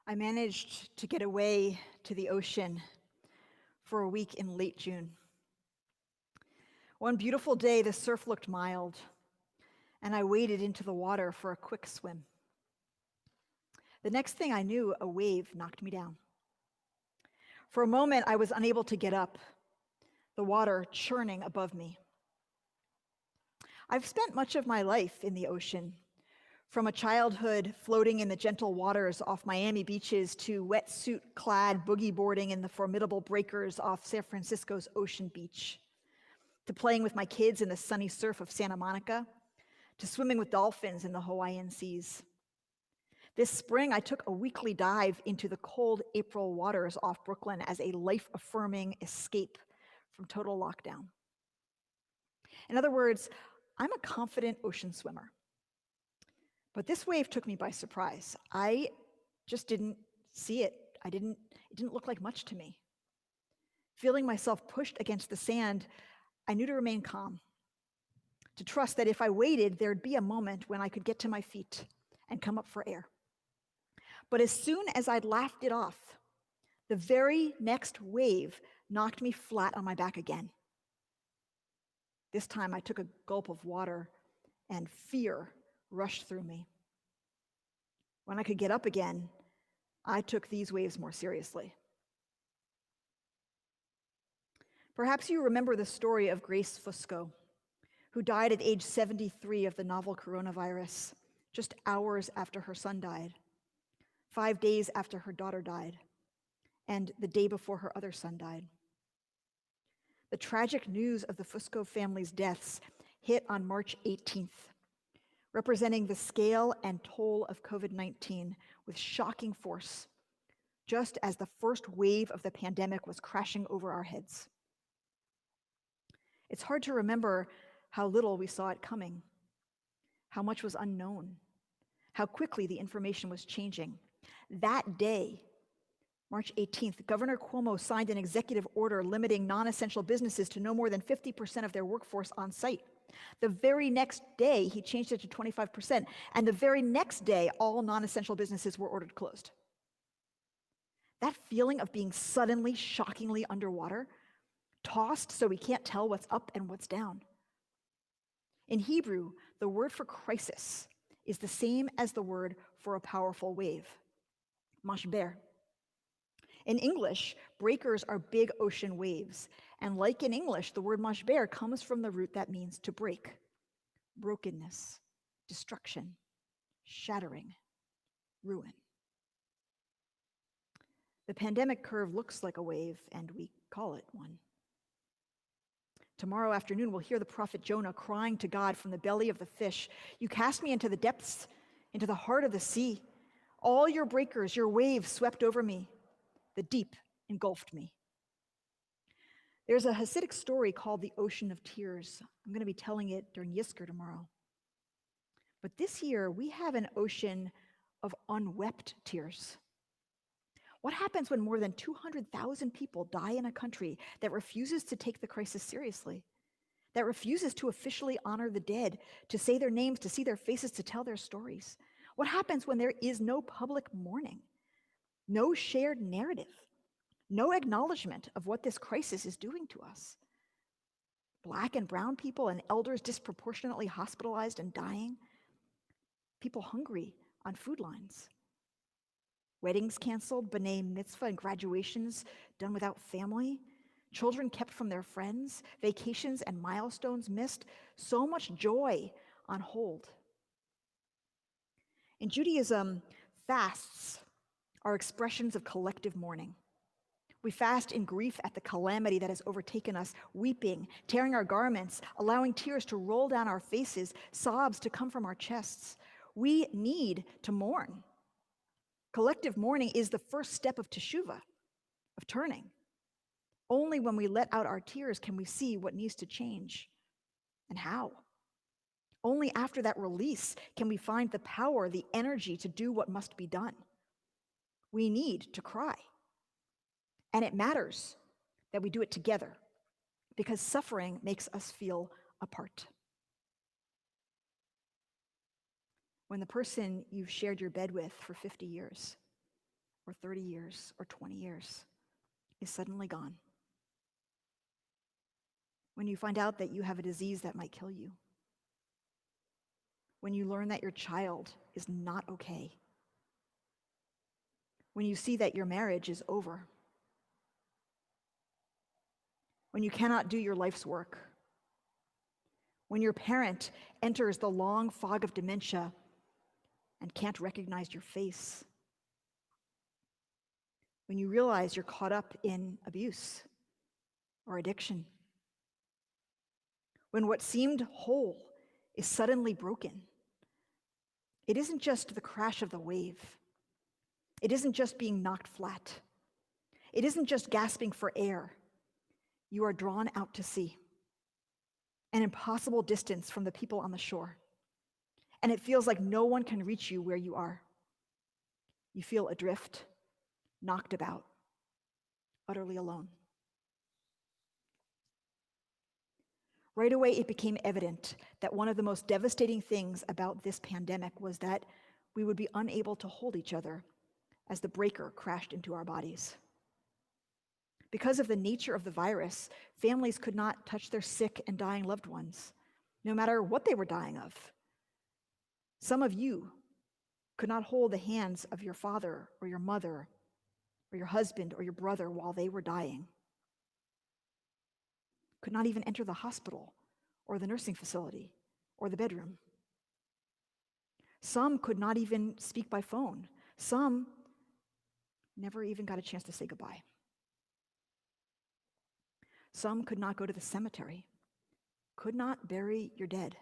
I managed to get away to the ocean for a week in late June. One beautiful day, the surf looked mild, and I waded into the water for a quick swim. The next thing I knew, a wave knocked me down. For a moment, I was unable to get up, the water churning above me. I've spent much of my life in the ocean, from a childhood floating in the gentle waters off Miami beaches to wetsuit-clad boogie boarding in the formidable breakers off San Francisco's Ocean Beach, to playing with my kids in the sunny surf of Santa Monica, to swimming with dolphins in the Hawaiian seas. This spring, I took a weekly dive into the cold April waters off Brooklyn as a life-affirming escape from total lockdown. In other words, I'm a confident ocean swimmer. But this wave took me by surprise. I just didn't see it. It didn't look like much to me. Feeling myself pushed against the sand, I knew to remain calm, to trust that if I waited, there'd be a moment when I could get to my feet and come up for air. But as soon as I'd laughed it off, the very next wave knocked me flat on my back again. This time I took a gulp of water and fear rushed through me. When I could get up again, I took these waves more seriously. Perhaps you remember the story of Grace Fusco, who died at age 73 of the novel coronavirus, just hours after her son died, 5 days after her daughter died, and the day before her other son died. The tragic news of the Fusco family's deaths hit on March 18th, representing the scale and toll of COVID-19 with shocking force, just as the first wave of the pandemic was crashing over our heads. It's hard to remember how little we saw it coming, how much was unknown, how quickly the information was changing. That day, March 18th, Governor Cuomo signed an executive order limiting non-essential businesses to no more than 50% of their workforce on site. The very next day, he changed it to 25%, and the very next day, all non-essential businesses were ordered closed. That feeling of being suddenly, shockingly underwater, tossed so we can't tell what's up and what's down. In Hebrew, the word for crisis is the same as the word for a powerful wave, mashber. In English, breakers are big ocean waves, and like in English, the word mashber comes from the root that means to break, brokenness, destruction, shattering, ruin. The pandemic curve looks like a wave, and we call it one. Tomorrow afternoon, we'll hear the prophet Jonah crying to God from the belly of the fish, "You cast me into the depths, into the heart of the sea. All your breakers, your waves swept over me. The deep engulfed me." There's a Hasidic story called the Ocean of Tears. I'm going to be telling it during Yizkor tomorrow. But this year, we have an ocean of unwept tears. What happens when more than 200,000 people die in a country that refuses to take the crisis seriously, that refuses to officially honor the dead, to say their names, to see their faces, to tell their stories? What happens when there is no public mourning, no shared narrative, no acknowledgement of what this crisis is doing to us? Black and brown people and elders disproportionately hospitalized and dying, people hungry on food lines. Weddings canceled, b'nai mitzvah and graduations done without family, children kept from their friends, vacations and milestones missed, so much joy on hold. In Judaism, fasts are expressions of collective mourning. We fast in grief at the calamity that has overtaken us, weeping, tearing our garments, allowing tears to roll down our faces, sobs to come from our chests. We need to mourn. Collective mourning is the first step of teshuvah, of turning. Only when we let out our tears can we see what needs to change and how. Only after that release can we find the power, the energy to do what must be done. We need to cry. And it matters that we do it together, because suffering makes us feel apart. When the person you've shared your bed with for 50 years or 30 years or 20 years is suddenly gone. When you find out that you have a disease that might kill you. When you learn that your child is not okay. When you see that your marriage is over. When you cannot do your life's work. When your parent enters the long fog of dementia and can't recognize your face. When you realize you're caught up in abuse or addiction. When what seemed whole is suddenly broken. It isn't just the crash of the wave. It isn't just being knocked flat. It isn't just gasping for air. You are drawn out to sea, an impossible distance from the people on the shore. And it feels like no one can reach you where you are. You feel adrift, knocked about, utterly alone. Right away, it became evident that one of the most devastating things about this pandemic was that we would be unable to hold each other as the breaker crashed into our bodies. Because of the nature of the virus, families could not touch their sick and dying loved ones, no matter what they were dying of. Some of you could not hold the hands of your father or your mother or your husband or your brother while they were dying. Could not even enter the hospital or the nursing facility or the bedroom. Some could not even speak by phone. Some never even got a chance to say goodbye. Some could not go to the cemetery, could not bury your dead.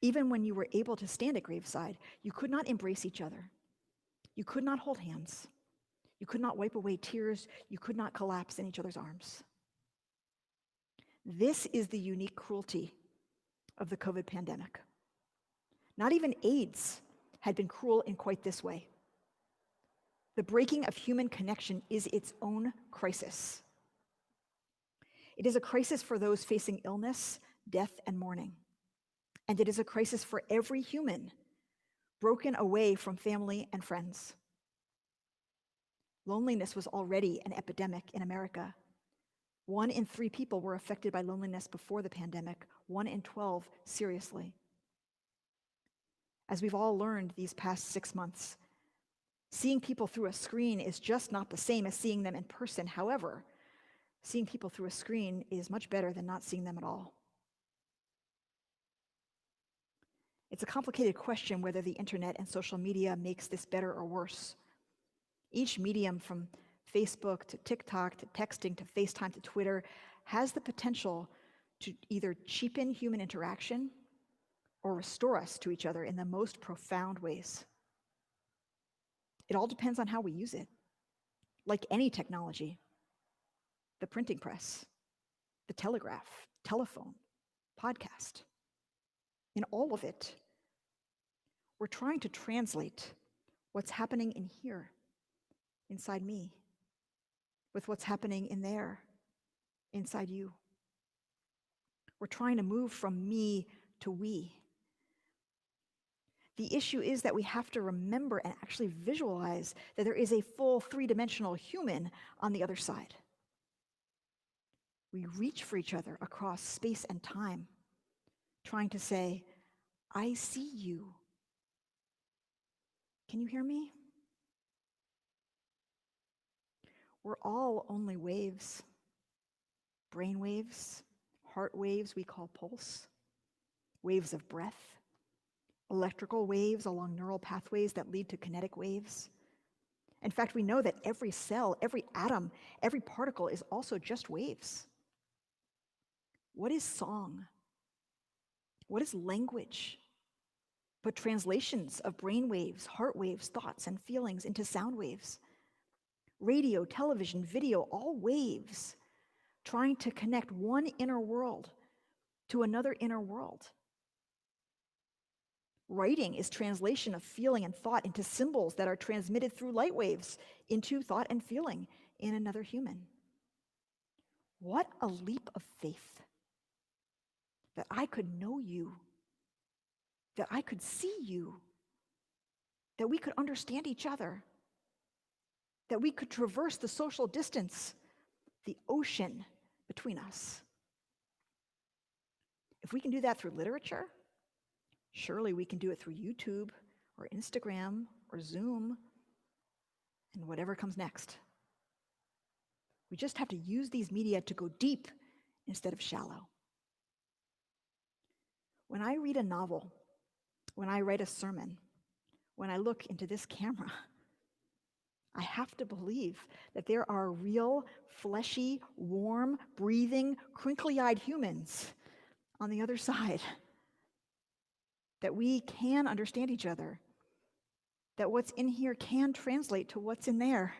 Even when you were able to stand at graveside, you could not embrace each other. You could not hold hands. You could not wipe away tears. You could not collapse in each other's arms. This is the unique cruelty of the COVID pandemic. Not even AIDS had been cruel in quite this way. The breaking of human connection is its own crisis. It is a crisis for those facing illness, death, and mourning. And it is a crisis for every human broken away from family and friends. Loneliness was already an epidemic in America. 1 in 3 people were affected by loneliness before the pandemic, 1 in 12 seriously. As we've all learned these past 6 months, seeing people through a screen is just not the same as seeing them in person. However, seeing people through a screen is much better than not seeing them at all. It's a complicated question whether the internet and social media makes this better or worse. Each medium, from Facebook to TikTok to texting to FaceTime to Twitter, has the potential to either cheapen human interaction or restore us to each other in the most profound ways. It all depends on how we use it. Like any technology, the printing press, the telegraph, telephone, podcast. In all of it, we're trying to translate what's happening in here, inside me, with what's happening in there, inside you. We're trying to move from me to we. The issue is that we have to remember and actually visualize that there is a full 3-dimensional human on the other side. We reach for each other across space and time, trying to say, I see you. Can you hear me? We're all only waves. Brain waves, heart waves we call pulse, waves of breath, electrical waves along neural pathways that lead to kinetic waves. In fact, we know that every cell, every atom, every particle is also just waves. What is song? What is language? But translations of brain waves, heart waves, thoughts, and feelings into sound waves. Radio, television, video, all waves, trying to connect one inner world to another inner world. Writing is translation of feeling and thought into symbols that are transmitted through light waves into thought and feeling in another human. What a leap of faith that I could know you, that I could see you, that we could understand each other, that we could traverse the social distance, the ocean between us. If we can do that through literature, surely we can do it through YouTube or Instagram or Zoom and whatever comes next. We just have to use these media to go deep instead of shallow. When I read a novel, when I write a sermon, when I look into this camera, I have to believe that there are real, fleshy, warm, breathing, crinkly-eyed humans on the other side, that we can understand each other, that what's in here can translate to what's in there.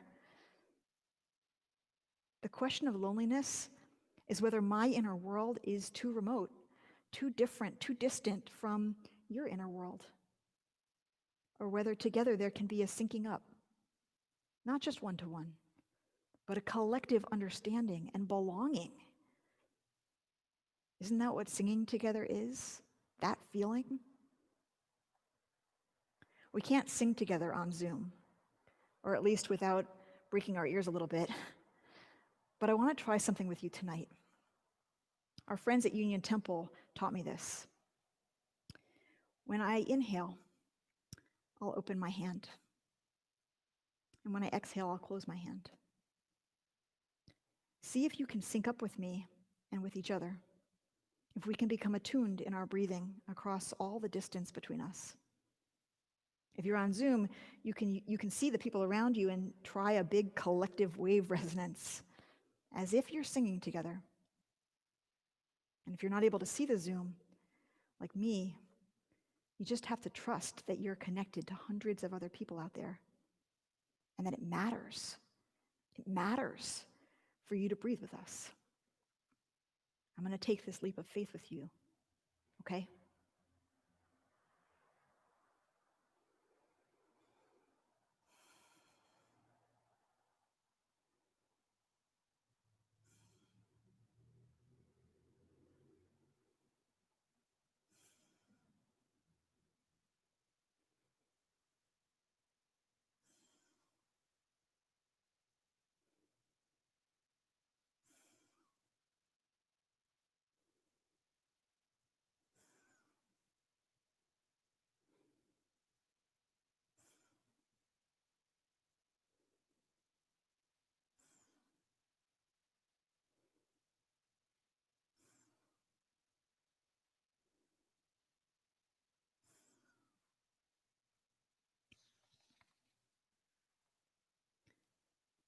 The question of loneliness is whether my inner world is too remote, too different, too distant from your inner world, or whether together there can be a syncing up, not just one-to-one, but a collective understanding and belonging. Isn't that what singing together is? That feeling? We can't sing together on Zoom, or at least without breaking our ears a little bit. But I want to try something with you tonight. Our friends at Union Temple taught me this. When I inhale, I'll open my hand. And when I exhale, I'll close my hand. See if you can sync up with me and with each other, if we can become attuned in our breathing across all the distance between us. If you're on Zoom, you can see the people around you and try a big collective wave resonance, as if you're singing together. And if you're not able to see the Zoom, like me, you just have to trust that you're connected to hundreds of other people out there, and that it matters. It matters for you to breathe with us. I'm going to take this leap of faith with you, okay?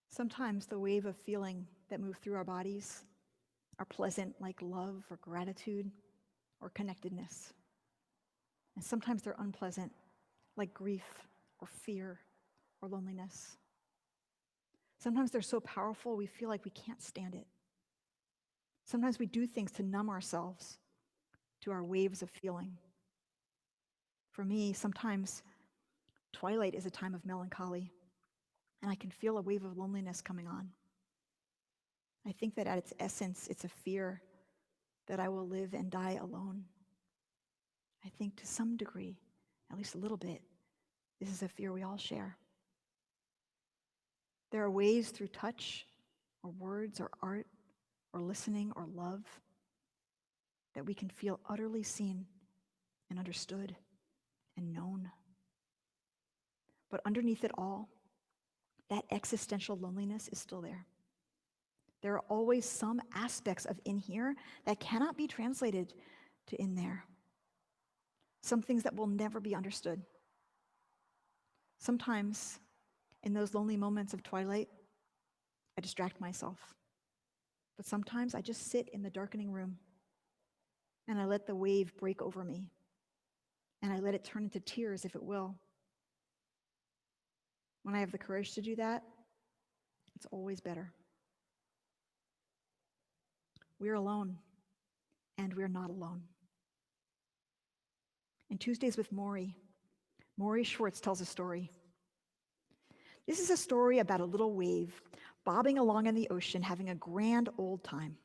Sometimes the wave of feeling that move through our bodies are pleasant, like love or gratitude or connectedness. And sometimes they're unpleasant, like grief or fear or loneliness. Sometimes they're so powerful we feel like we can't stand it. Sometimes we do things to numb ourselves to our waves of feeling. For me, sometimes twilight is a time of melancholy, and I can feel a wave of loneliness coming on. I think that at its essence, it's a fear that I will live and die alone. I think to some degree, at least a little bit, this is a fear we all share. There are ways through touch or words or art or listening or love that we can feel utterly seen and understood and known. But underneath it all, that existential loneliness is still there. There are always some aspects of in here that cannot be translated to in there. Some things that will never be understood. Sometimes, in those lonely moments of twilight, I distract myself. But sometimes I just sit in the darkening room and I let the wave break over me. And I let it turn into tears if it will. When I have the courage to do that, it's always better. We're alone, and we're not alone. In Tuesdays with Maury Schwartz tells a story. This is a story about a little wave bobbing along in the ocean, having a grand old time.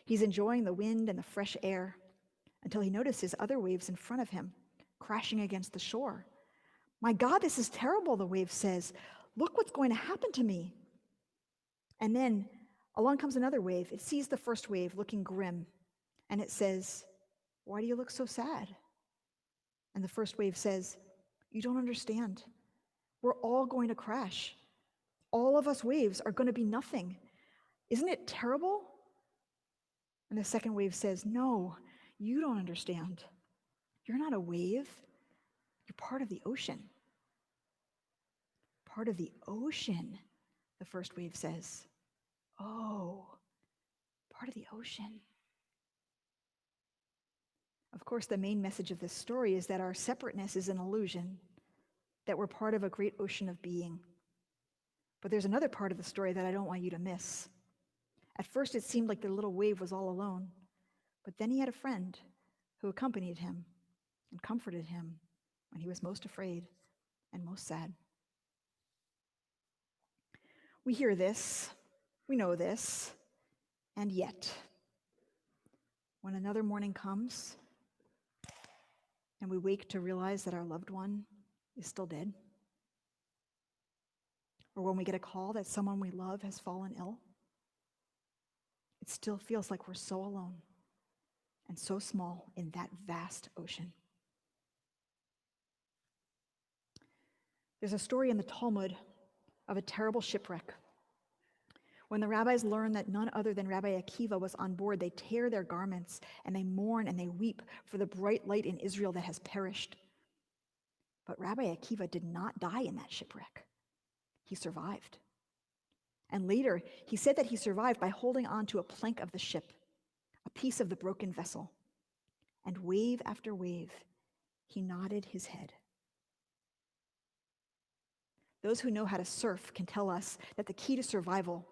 He's enjoying the wind and the fresh air until he notices other waves in front of him crashing against the shore. My God, this is terrible, the wave says. Look what's going to happen to me. And then along comes another wave. It sees the first wave looking grim, and it says, why do you look so sad? And the first wave says, you don't understand. We're all going to crash. All of us waves are going to be nothing. Isn't it terrible? And the second wave says, no, you don't understand. You're not a wave. You're part of the ocean. Part of the ocean, the first wave says. Oh, part of the ocean. Of course, the main message of this story is that our separateness is an illusion, that we're part of a great ocean of being. But there's another part of the story that I don't want you to miss. At first, it seemed like the little wave was all alone, but then he had a friend who accompanied him and comforted him when he was most afraid and most sad. We hear this, we know this, and yet, when another morning comes and we wake to realize that our loved one is still dead, or when we get a call that someone we love has fallen ill, it still feels like we're so alone and so small in that vast ocean. There's a story in the Talmud of a terrible shipwreck. When the rabbis learn that none other than Rabbi Akiva was on board, they tear their garments and they mourn and they weep for the bright light in Israel that has perished. But Rabbi Akiva did not die in that shipwreck. He survived. And later, he said that he survived by holding on to a plank of the ship, a piece of the broken vessel. And wave after wave, he nodded his head. Those who know how to surf can tell us that the key to survival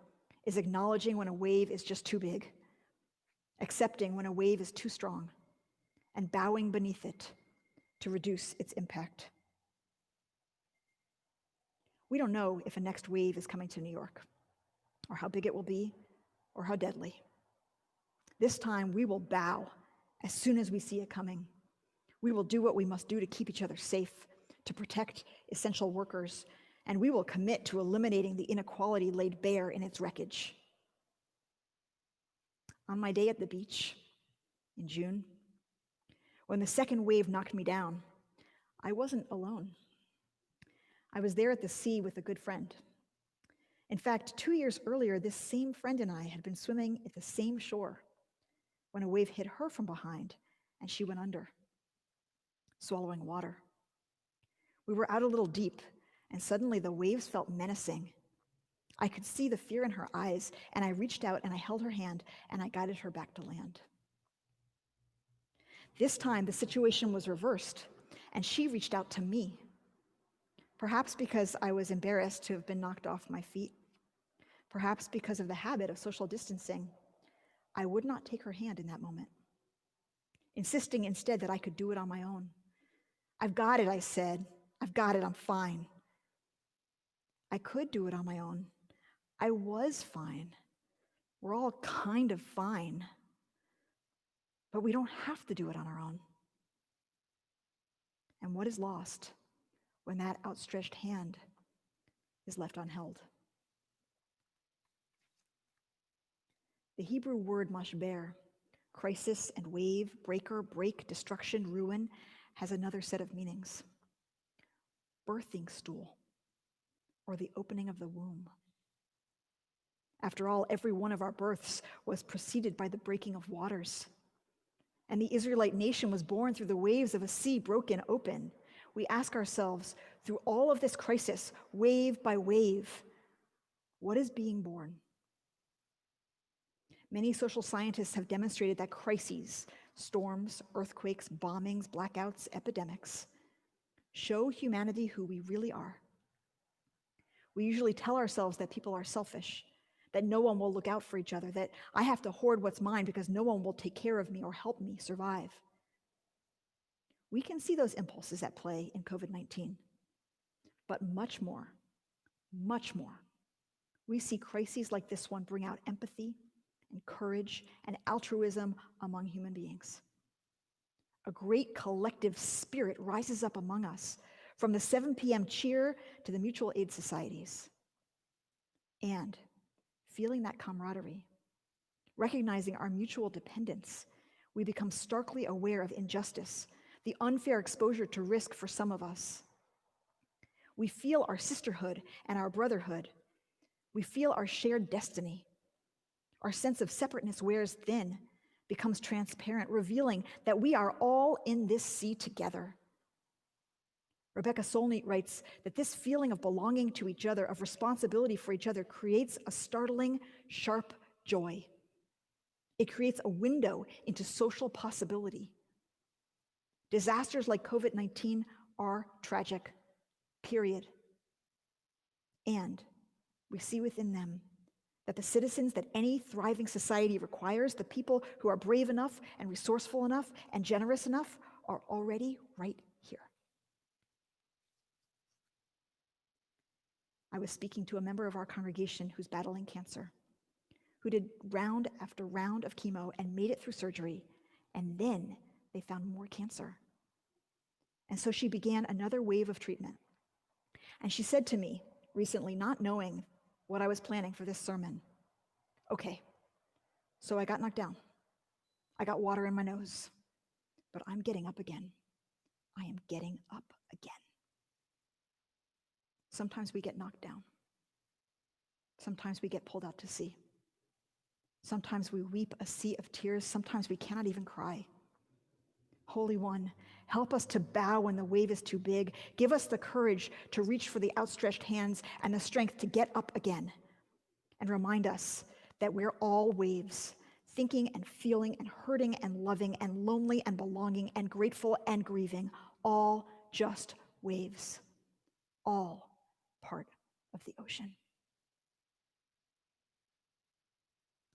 is acknowledging when a wave is just too big, accepting when a wave is too strong, and bowing beneath it to reduce its impact. We don't know if a next wave is coming to New York, or how big it will be, or how deadly. This time we will bow as soon as we see it coming. We will do what we must do to keep each other safe, to protect essential workers, and we will commit to eliminating the inequality laid bare in its wreckage. On my day at the beach in June, when the second wave knocked me down, I wasn't alone. I was there at the sea with a good friend. In fact, 2 years earlier, this same friend and I had been swimming at the same shore when a wave hit her from behind and she went under, swallowing water. We were out a little deep, and suddenly the waves felt menacing. I could see the fear in her eyes, and I reached out and I held her hand and I guided her back to land. This time, the situation was reversed, and she reached out to me. Perhaps because I was embarrassed to have been knocked off my feet. Perhaps because of the habit of social distancing, I would not take her hand in that moment, insisting instead that I could do it on my own. I've got it, I said. I've got it, I'm fine. I could do it on my own. I was fine. We're all kind of fine. But we don't have to do it on our own. And what is lost when that outstretched hand is left unheld? The Hebrew word mashber, crisis and wave, breaker, break, destruction, ruin, has another set of meanings. Birthing stool, or the opening of the womb. After all, every one of our births was preceded by the breaking of waters. And the Israelite nation was born through the waves of a sea broken open. We ask ourselves, through all of this crisis, wave by wave, what is being born? Many social scientists have demonstrated that crises, storms, earthquakes, bombings, blackouts, epidemics, show humanity who we really are. We usually tell ourselves that people are selfish, that no one will look out for each other, that I have to hoard what's mine because no one will take care of me or help me survive. We can see those impulses at play in COVID-19, but much more, we see crises like this one bring out empathy and courage and altruism among human beings. A great collective spirit rises up among us from the 7 p.m. cheer to the mutual aid societies. And feeling that camaraderie, recognizing our mutual dependence, we become starkly aware of injustice, the unfair exposure to risk for some of us. We feel our sisterhood and our brotherhood. We feel our shared destiny. Our sense of separateness wears thin, becomes transparent, revealing that we are all in this sea together. Rebecca Solnit writes that this feeling of belonging to each other, of responsibility for each other, creates a startling, sharp joy. It creates a window into social possibility. Disasters like COVID-19 are tragic, period. And we see within them that the citizens that any thriving society requires, the people who are brave enough and resourceful enough and generous enough, are already right here. I was speaking to a member of our congregation who's battling cancer, who did round after round of chemo and made it through surgery, and then they found more cancer. And so she began another wave of treatment. And she said to me recently, not knowing what I was planning for this sermon, okay, so I got knocked down. I got water in my nose, but I'm getting up again. I am getting up again. Sometimes we get knocked down. Sometimes we get pulled out to sea. Sometimes we weep a sea of tears. Sometimes we cannot even cry. Holy One, help us to bow when the wave is too big. Give us the courage to reach for the outstretched hands and the strength to get up again. And remind us that we're all waves, thinking and feeling and hurting and loving and lonely and belonging and grateful and grieving, all just waves, all part of the ocean.